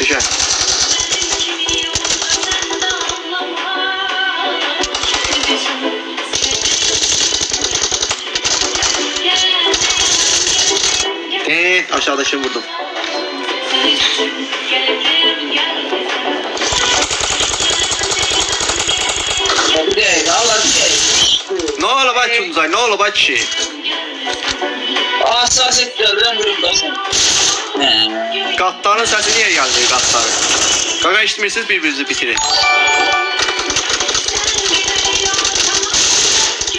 gel. Aşağıda şimdi vurdum. Ne oldu bak Tunzay, ne oldu bak şey? Asas ettirdim durumdasın. Qatların səsi niyə gəlmir qatları? Qaqa işitmirsiniz bir-birinizi bitirin.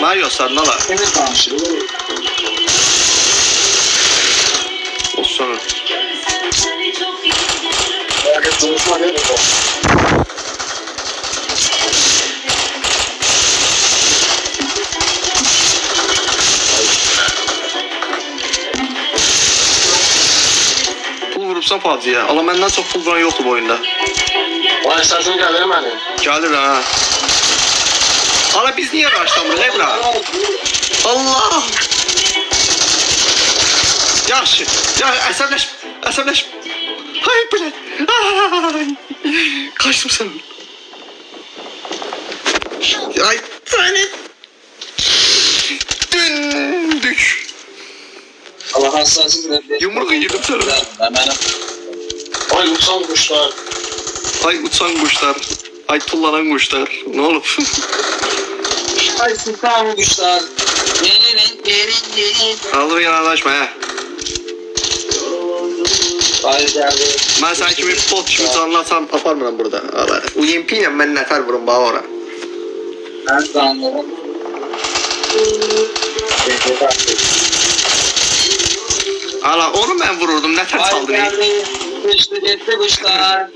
Mənə göstərin ala. Evet danışırım. Olsun. Herkes konuşma değil mi? Pul vurubsan faciə. Allah məndən çox pul vuran yoxdur bu oyunda. Vay səsin gəlir mənim. Gəlir ha. Ala biz niyə qarşılamırıq Ebra? Allah! Yaxşı. Ya əsəbləş. Hay bilən. Ay. Kaçtım sen. Ay seni. Dündük. Allah hassasız reddet. Yumruk yedim sana. Hemen. Ay uçan kuşlar. Ay uçan kuşlar. Ay tullanan kuşlar. Ne olup? Ay sultan kuşlar. Yerin. Alır yanarlaşma ha. Hayır geldi. Ben sen kimi bot kimi canlatsam aparmıram burada. Ala. UMP ile ben nefer vurum bağa ora. Ben de anladım. Ala onu ben vururdum nefer Ay saldı beni. geldi. Kuşlu gitti kuşlar.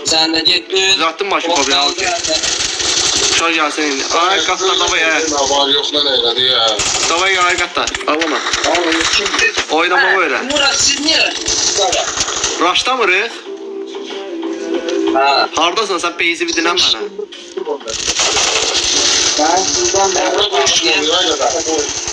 Sen de gittin. Uzattın başını Bot kopya al kaldı ki. bende. Kuşlar gelsin indi. Ay katlar davaya. Var yok lan eyledi ya. Davaya ay katlar. Ağlama. Oğlum kimdi? Oynama böyle. Murat siz niye? Baba. Raşta mırıq? Ha. Hardasan sen peyzi bir dinən mənə. Ben sizden Orada konuşuyor,